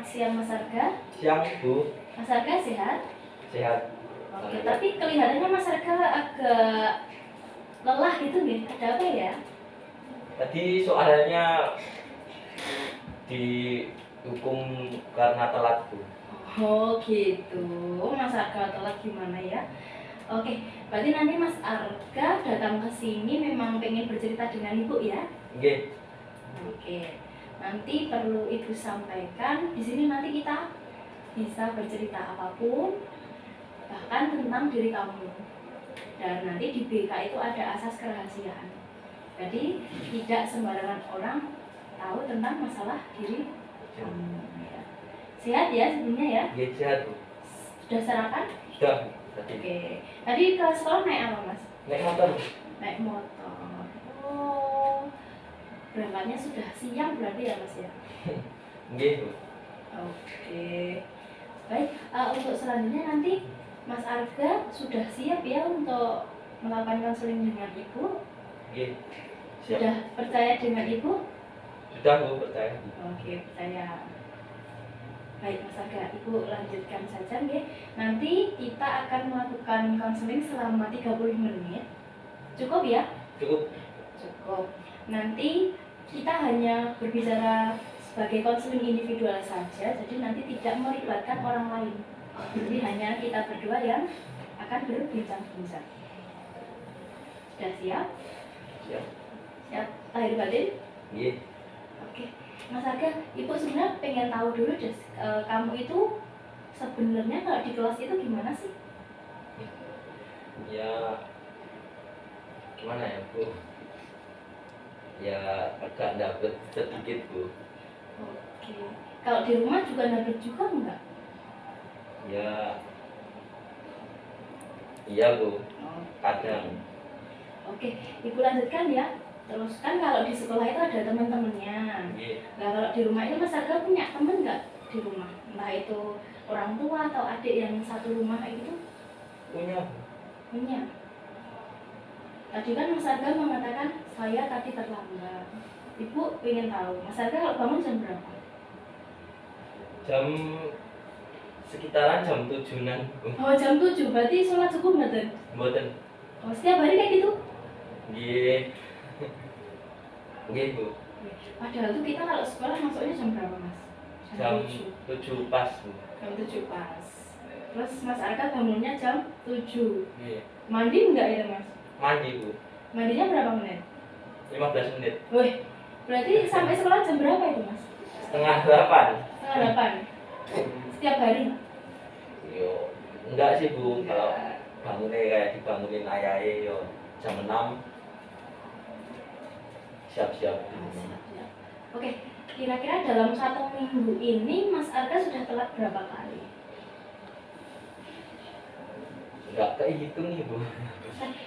siang Mas Arga. Siang Bu. Mas Arga sehat? Sehat. Oke, tapi kelihatannya Mas Arga agak lelah gitu nih. Ada apa ya? Tadi soalnya dihukum karena telat Bu. Oh gitu. Mas Arga telat gimana ya? Oke, berarti nanti Mas Arga datang ke sini memang pengen bercerita dengan Ibu ya? Nggih. Oke. Nanti perlu Ibu sampaikan di sini nanti kita bisa bercerita apapun, bahkan tentang diri kamu. Dan nanti di BK itu ada asas kerahasiaan. Jadi tidak sembarangan orang tahu tentang masalah diri kamu. Ya. Sehat ya sebelumnya ya? Nggih, sehat Bu. Sudah sarapan? Sudah tadi. Oke. Tadi ke sekolah naik apa Mas? Naik motor. Naik motor. Oh, berangkatnya sudah siang berarti ya Mas ya? Nggih Bu. Oke. Baik, untuk selanjutnya nanti Mas Arga sudah siap ya untuk melakukan konseling dengan Ibu? Nggih. Siap. Sudah percaya dengan Ibu? Sudah Bu, percaya. Oke, percaya. Baik Mas Arga, Ibu lanjutkan saja nggih. Nanti kita akan melakukan konseling selama 30 menit. Cukup ya? Cukup. Cukup. Nanti kita hanya berbicara sebagai konseling individual saja, jadi nanti tidak melibatkan orang lain. Jadi hanya kita berdua yang akan berbincang-bincang. Sudah siap? Siap. Siap lahir batin? Nggih. Oke. Mas Arga, Ibu sebenarnya pengen tahu dulu deh, kamu itu sebenarnya kalau di kelas itu gimana sih? Ya gimana ya Bu? Ya agak dapet sedikit Bu. Oke. Kalau di rumah juga dapet juga enggak? Ya iya Bu, Oh. kadang. Oke, Ibu lanjutkan ya. Terus kan kalau di sekolah itu ada teman-temannya. Nggih. Nah kalau di rumah itu Mas Arga punya teman nggak di rumah? Entah itu orang tua atau adik yang satu rumah kayak gitu? Punya Bu. Punya. Tadi kan Mas Arga mengatakan saya tadi terlambat. Ibu ingin tahu, Mas Arga kalau bangun jam berapa? Jam sekitaran jam 7-an Bu. Oh jam 7, berarti sholat subuh mboten? Mboten. Oh setiap hari kayak gitu? Nggih. Nggih Bu. Padahal tuh kita kalau sekolah masuknya jam berapa Mas? Jam 7. 7 pas Bu. Jam 7 pas. Terus Mas Arga bangunnya jam 7. Nggih. Mandi enggak itu Mas? Mandi Bu. Mandinya berapa menit? 15 menit. Wih, berarti sampai sekolah jam berapa itu Mas? Setengah 8. Setengah 8. Setiap hari? Yo, enggak sih Bu, kalau bangunnya kayak dibangunin ayahe yo jam 6 siap-siap. Oke, kira-kira dalam 1 minggu ini Mas Arga sudah telat berapa kali? Enggak kehitung nih Bu.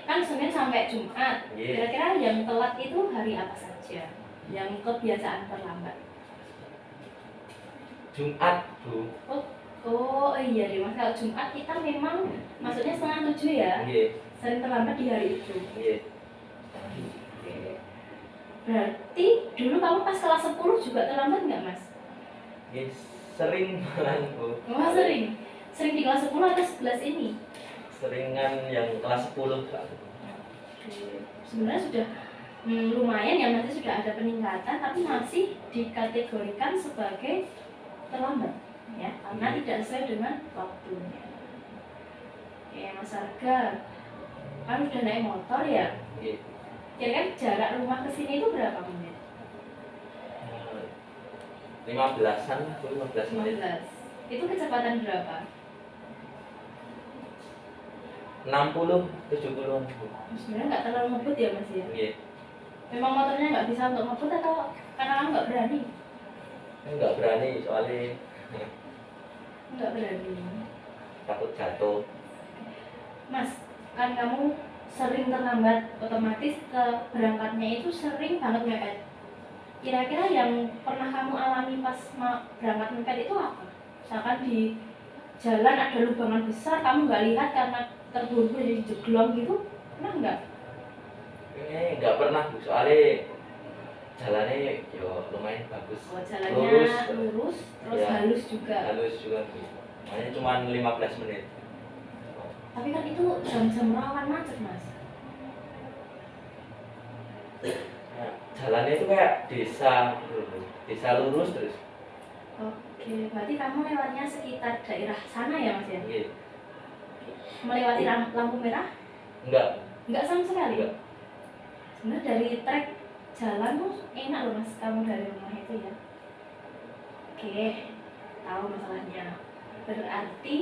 Kan Senin sampai Jumat. Iya. Kira-kira yang telat itu hari apa saja? Yang kebiasaan terlambat? Jumat Bu. Oh iya deh Mas, kalau Jumat kita memang maksudnya setengah 7 ya? Nggih. Sering terlambat di hari itu. Nggih. Oke. Berarti dulu kamu pas kelas 10 juga terlambat nggak Mas? Nggih, sering malah Bu. Oh sering? Sering di kelas 10 atau 11 ini? Seringan yang kelas 10 Pak. Oke. Sebenarnya sudah lumayan ya, masih sudah ada peningkatan, tapi masih dikategorikan sebagai terlambat ya, karena tidak sesuai dengan waktunya. Oke Mas Arga, kan udah naik motor ya? Nggih. Kira-kira jarak rumah ke sini itu berapa menit? 15-an Bu, 15 menit. 15. Itu kecepatan berapa? 60-70-an Bu. Sebenarnya nggak terlalu ngebut ya Mas ya? Nggih. Memang motornya nggak bisa untuk ngebut atau karena kamu nggak berani? Enggak berani soalnya Nggak berani. takut jatuh. Mas, kan kamu sering terlambat, otomatis ke berangkatnya itu sering banget mepet. Kira-kira yang pernah kamu alami pas berangkat mepet itu apa? Misalkan di jalan ada lubangan besar, kamu nggak lihat karena terburu-buru jadi jeglong gitu, pernah nggak? Enggak pernah Bu, soalnya jalannya yo lumayan bagus. Oh, jalannya lurus terus Ya. halus juga. Halus juga Bu. Makanya cuma 15 menit. Tapi kan itu jam-jam rawan macet, Mas. Nah, jalannya itu kayak desa gitu loh. Desa lurus terus. Oke, berarti kamu lewatnya sekitar daerah sana ya, Mas ya? Iya. Melewati lampu merah? Enggak. Enggak sama sekali. Enggak. Sebenarnya dari trek jalan tuh enak loh, Mas, kamu dari rumah itu ya. Oke, tahu masalahnya. Berarti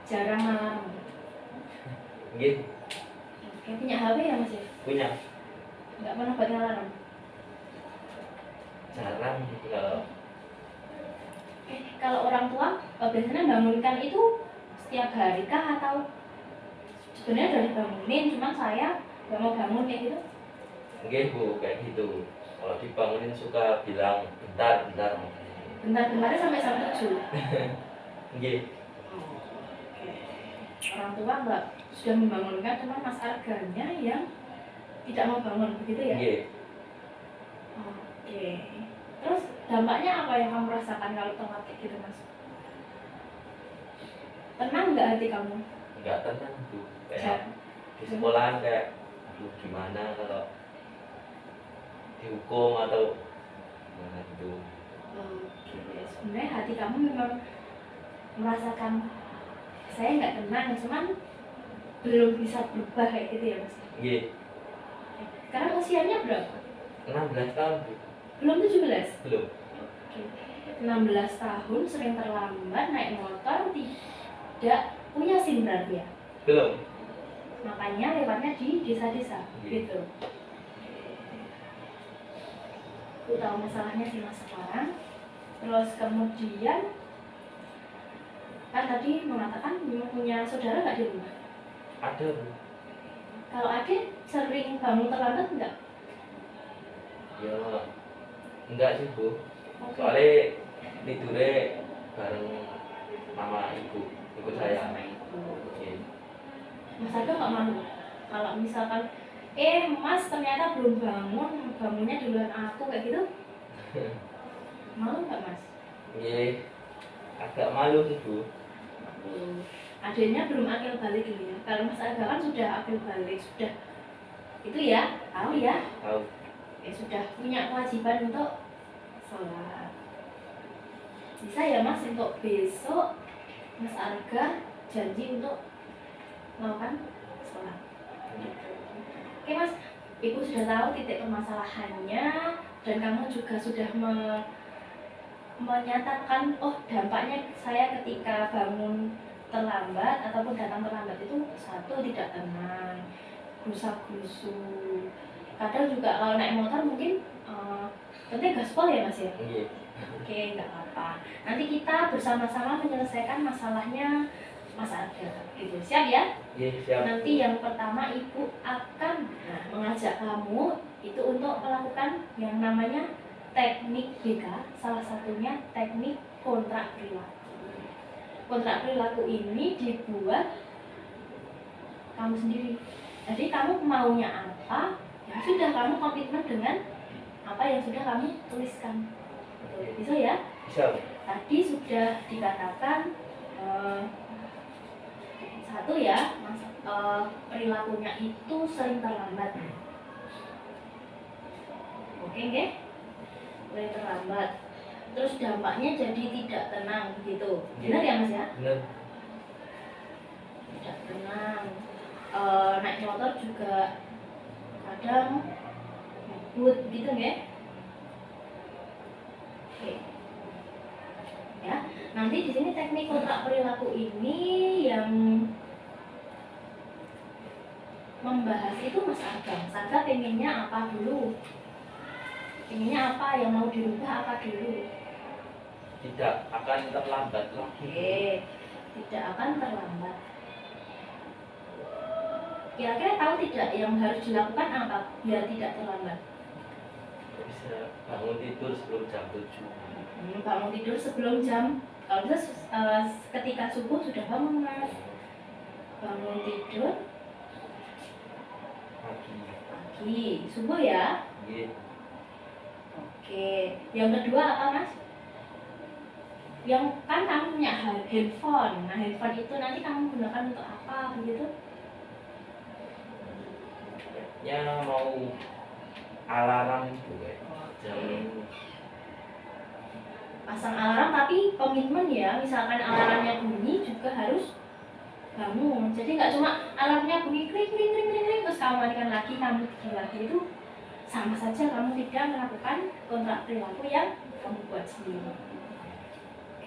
jarang malam. Nggih, Oke, punya HP ya, Mas ya? punya. Enggak pernah buat alarm. Jarang gitu kalau Kalau orang tua biasanya bangunkan itu setiap hari kah atau sebenarnya udah dibangunin, cuman saya nggak mau bangun kayak gitu? nggih Bu, kayak gitu. Kalau dibangunin suka bilang bentar, bentar. Bentar-bentarnya sampai jam 7. Nggih. Orang tua nggak sudah membangunkan, cuman Mas Arganya yang tidak mau bangun, begitu ya? Nggih. Oke. Terus dampaknya apa yang kamu rasakan kalau telat kayak gitu, Mas? Tenang nggak hati kamu? Enggak tenang Bu. Ya. Kayak di sekolahan kayak aduh gimana kalau dihukum atau gimana gitu. Oke. Sebenarnya hati kamu memang merasakan saya nggak tenang, cuman belum bisa berubah kayak gitu ya, Mas? Nggih. Sekarang usianya berapa? 16 tahun Bu. Belum 17? Belum. Oke. 16 tahun sering terlambat naik motor, tidak punya SIM berarti ya? Belum. Makanya lewatnya di desa-desa, Iya. gitu. Aku tahu masalahnya sih, Mas, sekarang. Terus kemudian kan tadi mengatakan punya saudara nggak di rumah? Ada Bu. Kalau adik sering bangun terlambat nggak? Ya enggak sih Bu. Oke. Soalnya tidurnya bareng mama ibu saya. Sama ibu. Oke. Mas Arga nggak malu kalau misalkan Mas ternyata belum bangun, bangunnya duluan aku kayak gitu? Malu nggak, Mas? Iya, agak malu sih Bu. Adanya belum akil balik gitu ya. Kalau Mas Arga kan sudah akil balik, sudah itu ya, tahu ya? Tahu. Sudah punya kewajiban untuk sholat. Bisa ya, Mas, untuk besok Mas Arga janji untuk melakukan sholat. Oke, Mas, Ibu sudah tahu titik permasalahannya dan kamu juga sudah menyatakan dampaknya saya ketika bangun terlambat ataupun datang terlambat itu satu, tidak tenang, gerusak-gerusu. Kadang juga kalau naik motor mungkin penting gaspol ya, Mas ya? Iya. Oke, nggak apa-apa. Nanti kita bersama-sama menyelesaikan masalahnya Mas Arga. Gitu. Siap ya? Iya, siap. Nanti yang pertama Ibu akan mengajak kamu itu untuk melakukan yang namanya teknik BK, salah satunya teknik kontrak perilaku. Kontrak perilaku ini dibuat kamu sendiri. Jadi kamu maunya apa, ya sudah kamu komitmen dengan apa yang sudah kamu tuliskan. Bisa ya? Bisa. Tadi sudah dikatakan satu ya, Mas, perilakunya itu sering terlambat. Oke, nggih? Sering terlambat. Terus dampaknya jadi tidak tenang gitu. Benar ya, Mas ya? Benar. Tidak tenang. Naik motor juga kadang ngebut gitu nggih? Oke. Ya, nanti di sini teknik kontrak perilaku ini yang membahas itu Mas Arga. Mas Arga pengennya apa dulu? Pengennya apa, yang mau dirubah apa dulu? Tidak akan terlambat lagi. Oke, tidak akan terlambat. Kira-kira tahu tidak yang harus dilakukan apa biar tidak terlambat? Bisa bangun tidur sebelum jam 7. Bangun tidur sebelum jam, kalau bisa ketika subuh sudah bangun, Mas. Bangun tidur Pagi. pagi, subuh ya. Iya. Oke, yang kedua apa mas? Yang kan kamu punya handphone, nah handphone itu nanti kamu gunakan untuk apa begitu? Ya mau alarm itu kayak jam. Pasang alarm tapi komitmen ya, misalkan alarmnya bunyi juga harus bangun. Jadi nggak cuma alarmnya bunyi klik klik klik klik klik terus kamu matikan lagi, kamu tidur lagi, itu sama saja kamu tidak melakukan kontrak perilaku yang kamu buat sendiri.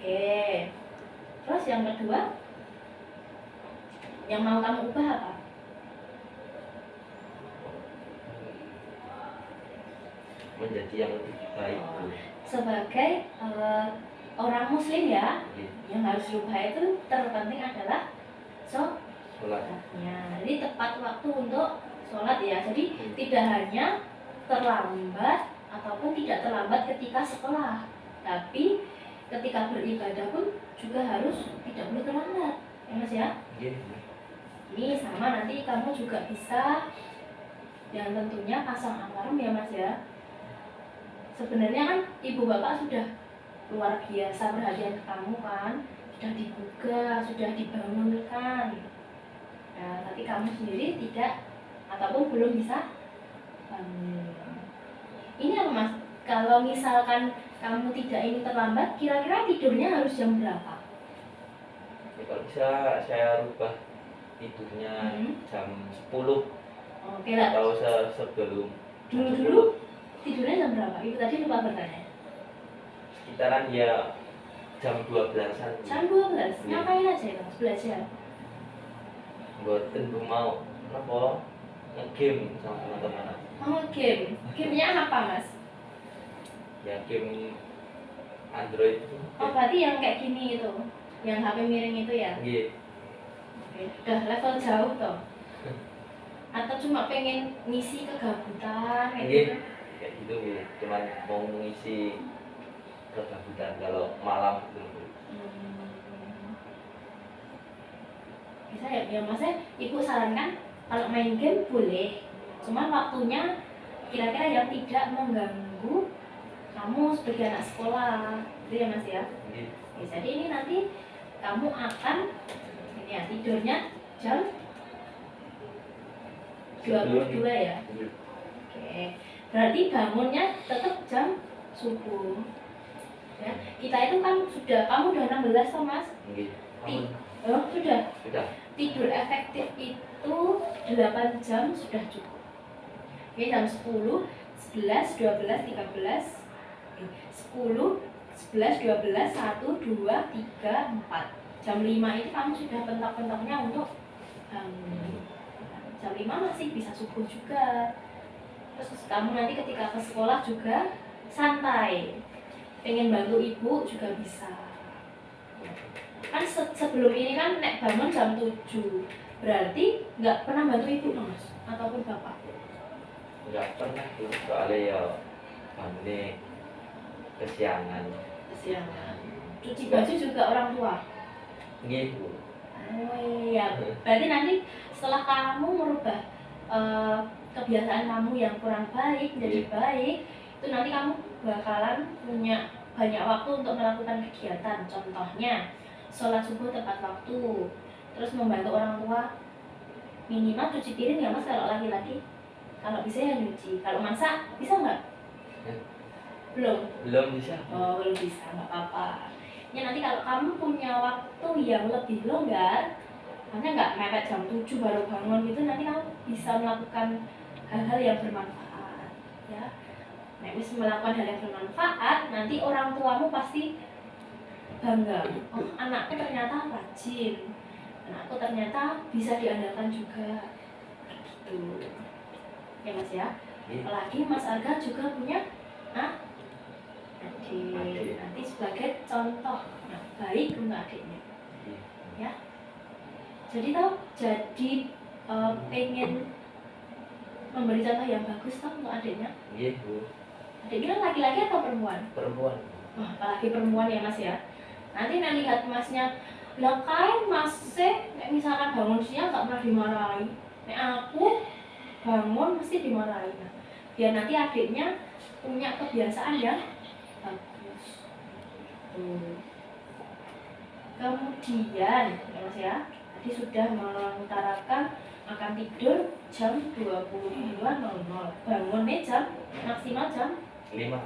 Oke, terus yang kedua yang mau kamu ubah apa? Menjadi yang lebih baik. Sebagai orang muslim ya, Iya. yang harus dirubah itu terpenting adalah Sholat. sholatnya. Jadi tepat waktu untuk sholat ya. Jadi tidak hanya terlambat ataupun tidak terlambat ketika sekolah, tapi ketika beribadah pun juga harus tidak boleh terlambat, ya mas ya. Iya. Ini sama nanti kamu juga bisa, dan tentunya pasang alarm ya mas ya. Sebenarnya kan ibu bapak sudah luar biasa perhatian ke kamu kan, sudah digugah, sudah dibangunkan. Nah, tapi kamu sendiri tidak ataupun belum bisa bangun. Ini apa mas? Kalau misalkan kamu tidak ingin terlambat, kira-kira tidurnya harus jam berapa? Ya, kalau bisa saya rubah tidurnya jam 10 Oke lah. atau sebelum Dulu tidurnya jam berapa? Itu tadi lupa bertanya. sekitaran ya jam 12-an. Jam 12? Ngapain aja itu mas? Belajar? Buat tentu mau apa? Nge-game sama teman-teman. Oh game? Gamenya apa mas? Ya game Android itu. Oh berarti yang kayak gini itu, yang HP miring itu ya? Iya. Oke, udah level jauh toh? Atau cuma pengen ngisi kegabutan kayak Iya. gitu? Kayak gitu ya. Cuman mau mengisi kegabutan kalau malam gitu. Bisa ya maksudnya ibu sarankan kalau main game boleh, cuman waktunya kira-kira yang tidak mengganggu kamu sebagai anak sekolah, gitu ya mas ya. Iya. Ya, jadi ini nanti kamu akan ini ya tidurnya jam 22 ya. Oke, berarti bangunnya tetap jam subuh ya. Kita itu kan sudah, kamu udah 16 toh mas? Iya. Oh sudah. Sudah. Tidur efektif itu 8 jam sudah cukup. Oke, jam 10, 11, 12, 13 10, 11, 12, 1, 2, 3, 4 jam 5 itu kamu sudah pentok-pentoknya untuk jam 5 masih bisa subuh juga. Terus kamu nanti ketika ke sekolah juga santai, pengen bantu ibu juga bisa. Kan sebelum ini kan nek bangun jam 7, berarti nggak pernah bantu ibu mas ataupun bapak? Nggak pernah tuh, soalnya ya bangunnya kesiangan. Cuci baju juga orang tua? Gitu. Oh iya, berarti nanti setelah kamu merubah kebiasaan kamu yang kurang baik menjadi baik, itu nanti kamu bakalan punya banyak waktu untuk melakukan kegiatan. Contohnya sholat subuh tepat waktu, terus membantu orang tua, minimal cuci piring ya mas kalau laki-laki. Kalau bisa ya nyuci, kalau masak bisa nggak? Belum bisa. Oh belum bisa, nggak apa-apa ya. Nanti kalau kamu punya waktu yang lebih longgar, makanya nggak mepet jam 7 baru bangun gitu, nanti kamu bisa melakukan hal-hal yang bermanfaat ya. Nah, bisa melakukan hal yang bermanfaat, nanti orang tuamu pasti bangga. Oh anakku ternyata rajin, anakku ternyata bisa diandalkan juga, gitu ya mas ya. Apalagi mas Arga juga punya adik, nanti sebagai contoh yang baik untuk adiknya ya. Jadi pengen memberi contoh yang bagus toh untuk adiknya. Iya bu. Adiknya kan laki-laki atau perempuan? Perempuan. Wah apalagi perempuan ya mas ya. Nanti lihat masnya, lah kain mas misalkan bangun siang nggak pernah dimarahi, nek aku bangun mesti dimarahi. Nah, biar nanti adiknya punya kebiasaan yang bagus. Kemudian ya Mas ya, tadi sudah mengutarakan akan tidur jam 22.00, bangunnya jam maksimal jam 5. 5.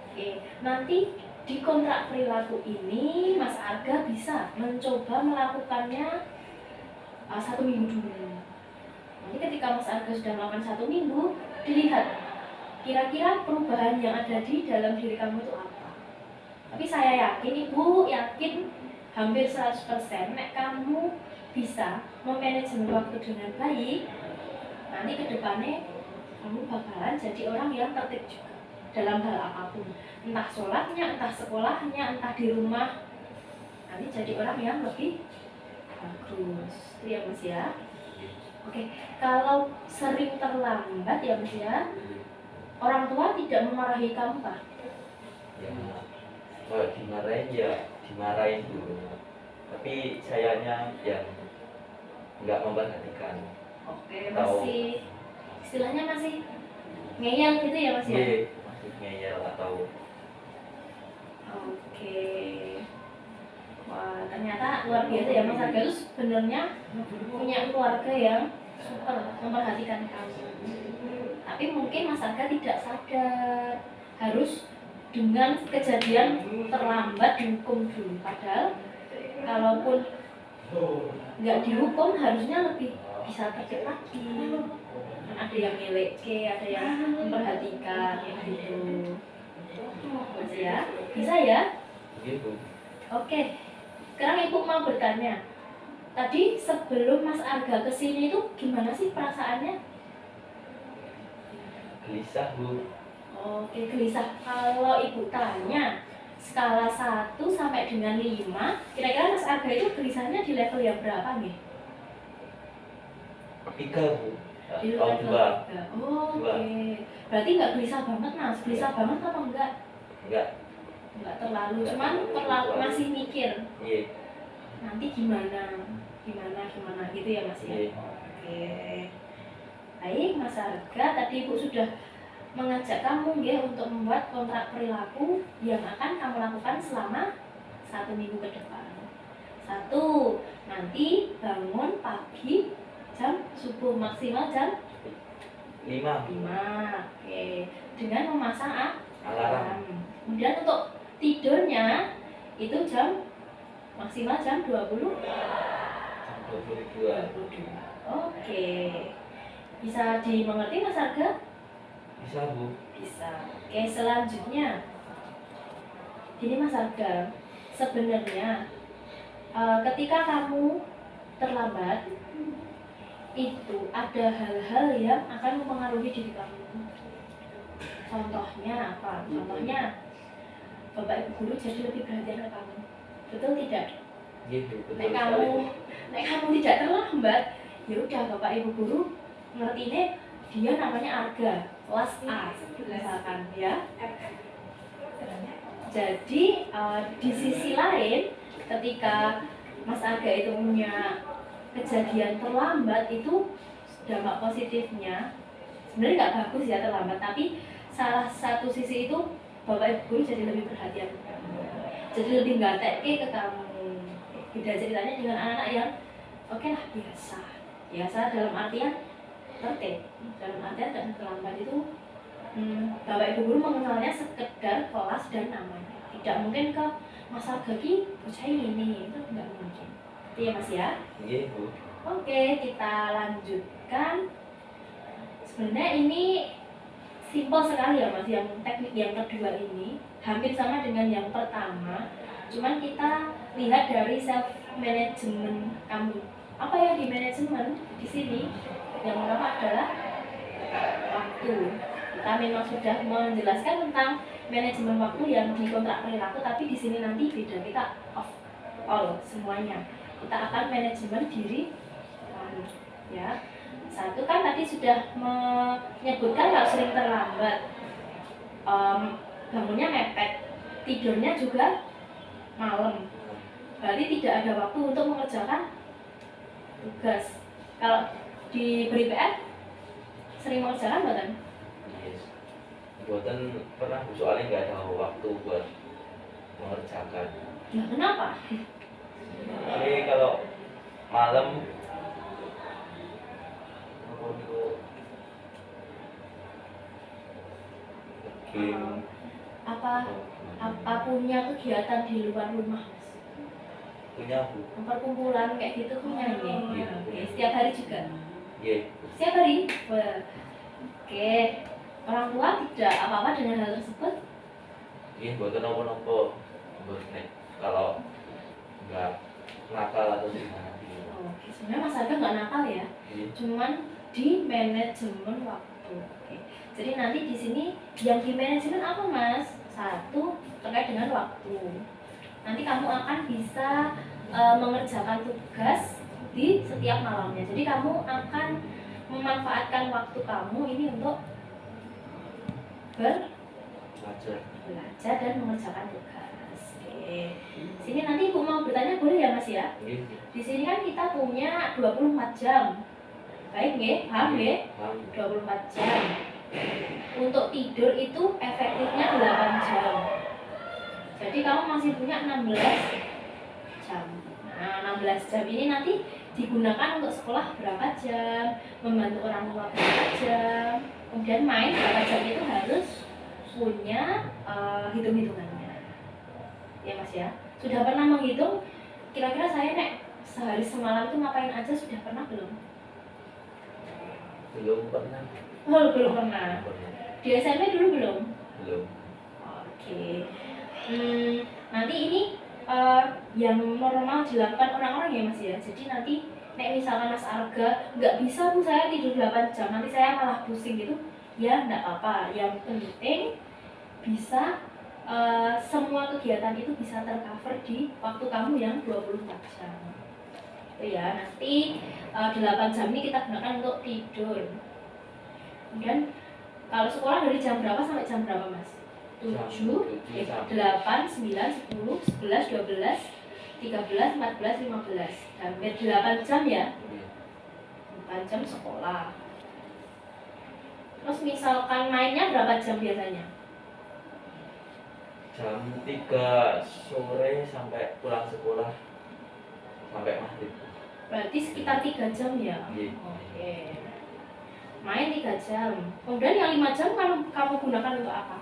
Oke, nanti di kontrak perilaku ini Mas Arga bisa mencoba melakukannya 1 minggu dulu. Nanti ketika Mas Arga sudah melakukan 1 minggu, dilihat kira-kira perubahan yang ada di dalam diri kamu itu apa. Tapi saya yakin, Ibu yakin hampir 100% nek kamu bisa memanajemen waktu dengan baik, nanti ke depannya kamu bakalan jadi orang yang tertib juga dalam hal apapun, entah sholatnya, entah sekolahnya, entah di rumah, nanti jadi orang yang lebih bagus. Itu ya Mas ya. Oke, kalau sering terlambat ya Mas ya, orang tua tidak memarahi kamu Pak? Ya, kalau dimarahin ya dimarahin dulu, tapi sayanya yang nggak memperhatikan. Oke, masih istilahnya masih ngeyel gitu ya Mas ya? Iya, masih ngeyel atau Oke. Wah, ternyata luar biasa ya Mas Arga itu sebenarnya punya keluarga yang super memperhatikan kamu. Tapi mungkin Mas Arga tidak sadar harus dengan kejadian terlambat dihukum dulu. Padahal kalaupun nggak dihukum harusnya lebih bisa tertib lagi. Kan ada yang milik, ada yang memperhatikan gitu. Mas ya, bisa ya? begitu. Oke, sekarang Ibu mau bertanya. Tadi sebelum Mas Arga kesini itu gimana sih perasaannya? Gelisah Bu. Oke, gelisah. Kalau Ibu tanya skala 1 sampai dengan 5, kira-kira Mas Arga itu gelisahnya di level yang berapa nih? 3 Bu. Di Tahun level 2. 3. Oke. Berarti nggak gelisah banget Mas? Gelisah banget apa enggak? Enggak. Enggak terlalu, Nggak cuman terlalu. masih mikir Iya. nanti gimana gitu ya Mas ya. Iya. Oke. Baik Mas Arga, tadi Ibu sudah mengajak kamu ya untuk membuat kontrak perilaku yang akan kamu lakukan selama 1 minggu ke depan. 1, nanti bangun pagi jam subuh maksimal jam 5. 5. Oke, dengan memasang Alarm. Kemudian untuk tidurnya itu maksimal jam 22. 22. Oke. Bisa dimengerti Mas Arga? Bisa Bu. Bisa. Oke, selanjutnya gini Mas Arga, sebenarnya ketika kamu terlambat itu ada hal-hal yang akan mempengaruhi diri kamu. Contohnya apa? Contohnya Bapak Ibu guru jadi lebih perhatian ke kamu. Betul tidak? Gitu, betul Nek sekali. kamu tidak terlambat, ya udah Bapak Ibu guru ngertinya dia namanya Arga, kelas A misalkan ya. Jadi di sisi lain ketika Mas Arga itu punya kejadian terlambat, itu dampak positifnya sebenarnya nggak bagus ya terlambat, tapi salah satu sisi itu Bapak Ibu guru jadi lebih perhatian ke kamu, jadi lebih nggak teke ke kamu. Beda ceritanya dengan anak-anak yang oke lah biasa dalam artian tertib, dalam artian dan terlambat itu Bapak Ibu guru mengenalnya sekedar kelas dan namanya, tidak mungkin ke Mas Arga ki bocah ini, itu nggak mungkin. Itu ya Mas ya. Iya Bu. Oke, kita lanjutkan. Sebenarnya ini simpel sekali ya Mas, yang teknik yang kedua ini hampir sama dengan yang pertama, cuman kita lihat dari self management kamu. Apa yang di manajemen di sini? Yang pertama adalah waktu. Kita memang sudah menjelaskan tentang manajemen waktu yang di kontrak perilaku, tapi di sini nanti beda, kita off all semuanya. Kita akan manajemen diri kamu, ya. Satu kan tadi sudah menyebutkan kalau sering terlambat, bangunnya mepet, tidurnya juga malam, berarti tidak ada waktu untuk mengerjakan tugas. Kalau diberi PR sering mengerjakan buatan? Yes. Buatan pernah Bu, soalnya nggak ada waktu buat mengerjakan. Nah, kenapa? Ini kalau malam apa itu game Apa punya kegiatan di luar rumah, Mas? punya Bu. Perkumpulan kayak gitu punya ya? Iya. Oke, setiap hari juga? Iya. Setiap hari? Wah. Oke, orang tua tidak apa-apa dengan hal tersebut? Iya, buatan nopo-nopo. Nek kalau nggak nakal atau gimana gitu. Oke, sebenarnya Mas Arga nggak nakal ya, Iya. cuman di manajemen waktu. Oke, jadi nanti di sini yang di manajemen apa, Mas? Satu, terkait dengan waktu. Nanti kamu akan bisa mengerjakan tugas di setiap malamnya. Jadi kamu akan memanfaatkan waktu kamu ini untuk belajar dan mengerjakan tugas. Oke. Sini nanti Ibu mau bertanya boleh ya, Mas ya? Iya. Di sini kan kita punya 24 jam. Baik nggih? Paham nggih? Paham. 24 jam. Untuk tidur itu efektifnya 8 jam. Jadi kamu masih punya 16 jam. Nah, 16 jam ini nanti digunakan untuk sekolah berapa jam, membantu orang tua berapa jam, kemudian main berapa jam itu harus punya hitung-hitungannya. Ya Mas ya. Sudah pernah menghitung kira-kira saya sehari semalam itu ngapain aja, sudah pernah belum? Belum pernah. Oh, belum pernah. Di SMP dulu belum? Belum. Oke. Nanti ini yang normal dilakukan orang-orang ya Mas ya. Jadi nanti misalkan Mas Arga nggak bisa Bu saya tidur 8 jam, nanti saya malah pusing gitu, ya nggak apa-apa. Yang penting bisa semua kegiatan itu bisa tercover di waktu kamu yang 24 jam. Itu ya, nanti 8 jam ini kita gunakan untuk tidur. Kemudian kalau sekolah dari jam berapa sampai jam berapa Mas? 7, 8, 9, 10, 11, 12, 13, 14, 15. Hampir 8 jam ya? 8 jam sekolah. Terus misalkan mainnya berapa jam biasanya? Jam 3 sore sampai pulang sekolah sampai maghrib. Berarti sekitar 3 jam ya? Iya. Oke. Main 3 jam. Kemudian yang 5 jam kamu gunakan untuk apa?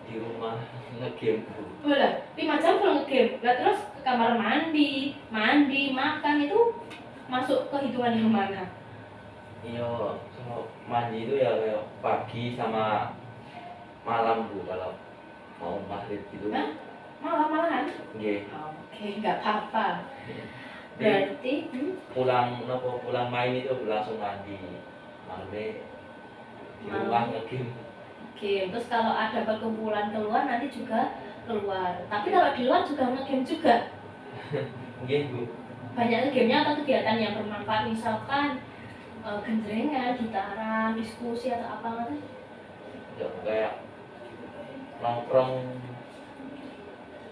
Di rumah ngegame. Boleh, 5 jam kalau ngegame. Nah, terus ke kamar mandi, makan itu masuk ke hitungan yang mana? Iya, kalau mandi itu ya kayak pagi sama malam Bu, kalau mau maghrib gitu. Hah? Malahan? Iya. Oke, nggak apa-apa. Jadi Berarti pulang main itu langsung mandi. Malamnya di rumah ngegame. Oke, terus kalau ada perkumpulan keluar nanti juga keluar. Tapi kalau di luar juga ngegame juga. Iya Bu. Banyak gamenya atau kegiatan yang bermanfaat, misalkan gendrengan, gitaran, diskusi atau apa gitu? Ya kayak nongkrong.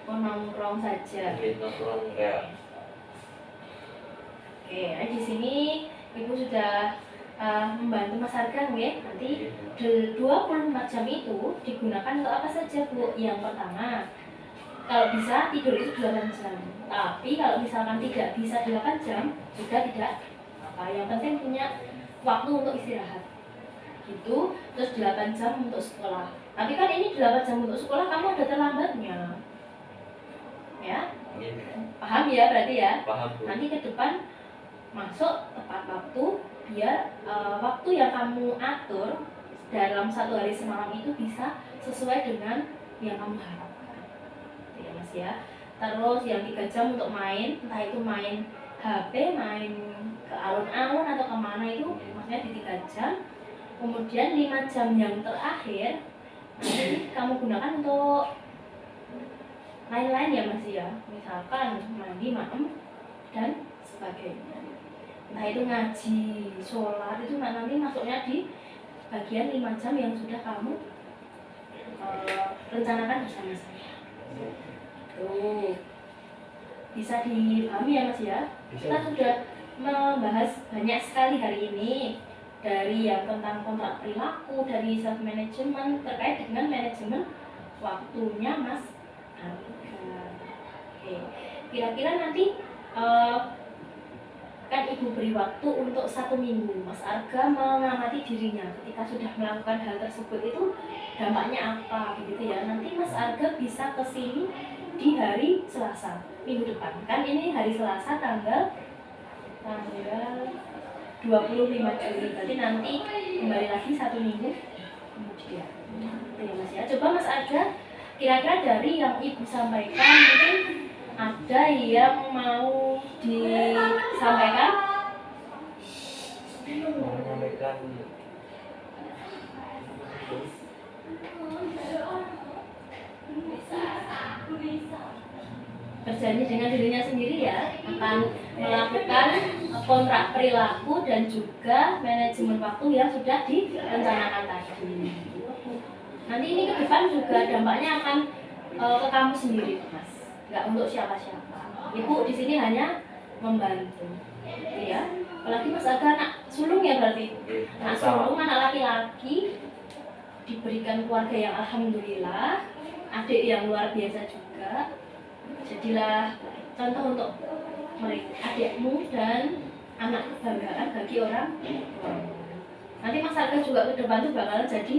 Oh, nongkrong saja. Iya, nongkrong kayak. Oke, di sini Ibu sudah membantu Mas Arga ya. Nanti 24 jam itu digunakan untuk apa saja Bu? Yang pertama, kalau bisa tidur itu 8 jam. Tapi kalau misalkan tidak bisa 8 jam, juga tidak apa. Yang penting punya waktu untuk istirahat. Gitu, terus 8 jam untuk sekolah. Tapi kan ini 8 jam untuk sekolah kamu ada terlambatnya. Ya? Iya. Paham ya berarti ya? Paham Bu. Nanti ke depan masuk tepat waktu, biar waktu yang kamu atur dalam 1 hari semalam itu bisa sesuai dengan yang kamu harapkan. Ya Mas ya. Terus yang 3 jam untuk main, entah itu main HP, main ke alun-alun atau kemana itu, maksudnya di 3 jam. Kemudian 5 jam yang terakhir nanti kamu gunakan untuk lain-lain ya Mas ya. Misalkan mandi, maem, dan sebagainya. Entah itu ngaji, sholat, itu nanti masuknya di bagian 5 jam yang sudah kamu rencanakan bersama saya. Tuh, bisa dipahami ya Mas ya? Bisa. Kita sudah membahas banyak sekali hari ini. dari yang tentang kontrak perilaku, dari self management terkait dengan manajemen waktunya Mas Arga. Oke, kira-kira nanti kan Ibu beri waktu untuk 1 minggu. Mas Arga mengamati dirinya ketika sudah melakukan hal tersebut itu dampaknya apa begitu ya. Nanti Mas Arga bisa kesini di hari Selasa minggu depan. Kan ini hari Selasa tanggal 25 Juli. Berarti nanti kembali lagi 1 minggu kemudian. Itu ya Mas ya. Coba Mas Arga kira-kira dari yang Ibu sampaikan mungkin ada yang mau disampaikan? Menyampaikan berjanji dengan dirinya sendiri ya akan melakukan kontrak perilaku dan juga manajemen waktu yang sudah direncanakan tadi. Nanti ini ke depan juga dampaknya akan ke kamu sendiri Mas, nggak untuk siapa-siapa. Ibu di sini hanya membantu, ya. Apalagi Mas Arga anak sulung ya berarti, anak sulung, anak laki-laki, diberikan keluarga yang alhamdulillah, adik yang luar biasa juga. Jadilah contoh untuk mereka, adikmu dan anak kebanggaan bagi orang tua. Nanti Mas Arga juga ke depan tuh bakalan jadi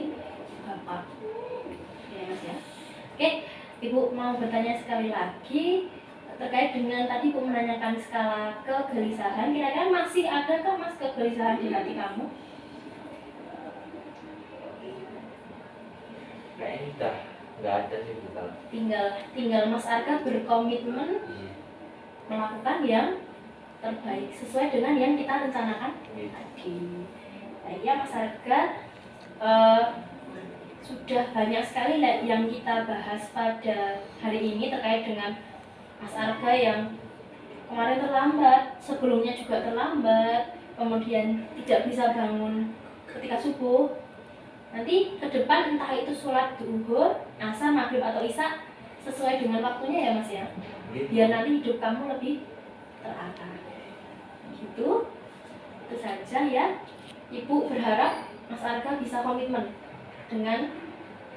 bapak, ya Mas ya. Oke, Ibu mau bertanya sekali lagi terkait dengan tadi Ibu menanyakan skala kegelisahan. Kira-kira masih adakah Mas kegelisahan di hati kamu? kayaknya udah nggak ada sih bukan. Tinggal Mas Arga berkomitmen melakukan yang terbaik sesuai dengan yang kita rencanakan tadi. Nah, ya Mas Arga, sudah banyak sekali yang kita bahas pada hari ini terkait dengan Mas Arga yang kemarin terlambat, sebelumnya juga terlambat, kemudian tidak bisa bangun ketika subuh. Nanti ke depan entah itu sholat zuhur, asar, maghrib atau isya sesuai dengan waktunya ya Mas ya. Biar nanti hidup kamu lebih terarah. Gitu. Itu saja ya. Ibu berharap Mas Arga bisa komitmen dengan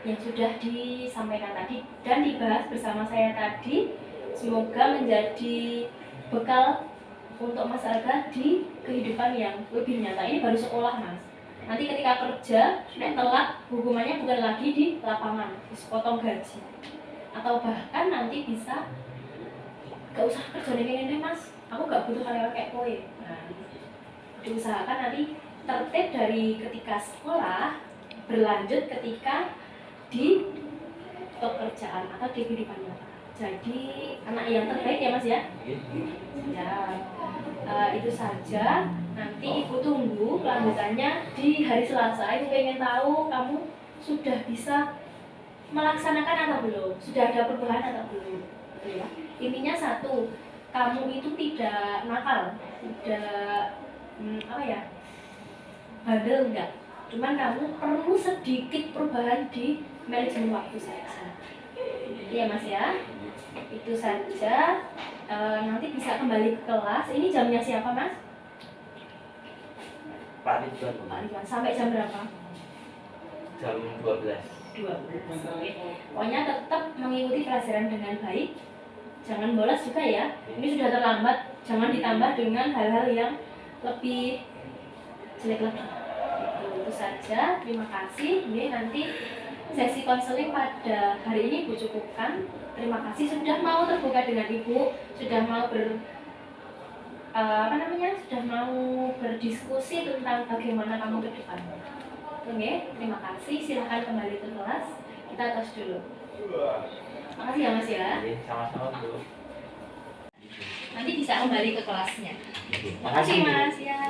yang sudah disampaikan tadi dan dibahas bersama saya tadi. Semoga menjadi bekal untuk Mas Arga di kehidupan yang lebih nyata. Ini baru sekolah Mas. Nanti ketika kerja, nek telat, hukumannya bukan lagi di lapangan, dipotong gaji. Atau bahkan nanti bisa gak usah kerja ini Mas, aku gak butuh karyawan kayak kowe. Nah, diusahakan nanti tertib dari ketika sekolah berlanjut ketika di pekerjaan atau di kehidupan nyata. Jadi anak yang terbaik ya Mas ya. Ya, itu saja. Nanti Ibu tunggu kelanjutannya di hari Selasa. Ibu pengen tahu kamu sudah bisa melaksanakan atau belum, sudah ada perubahan atau belum. Ya. Intinya satu, kamu itu tidak nakal, tidak bandel enggak. Cuman kamu perlu sedikit perubahan di manajemen waktu saja. Iya Mas ya. Itu saja. Nanti bisa kembali ke kelas. Ini jamnya siapa Mas? Pak Ridwan. Pak Ridwan. Sampai jam berapa? Jam 12. Pokoknya tetap mengikuti pelajaran dengan baik. Jangan bolos juga ya. Ini sudah terlambat. Jangan ditambah dengan hal-hal yang lebih jelek lagi. Itu saja. Terima kasih. Ini nanti sesi konseling pada hari ini Ibu cukupkan. Terima kasih sudah mau terbuka dengan Ibu, sudah mau sudah mau berdiskusi tentang bagaimana kamu ke depan. Oke, terima kasih. Silahkan kembali ke kelas. Kita tos dulu. Makasih ya Mas ya. Sama-sama Bu. Nanti bisa kembali ke kelasnya. Makasih Makasih Bu. Mas ya.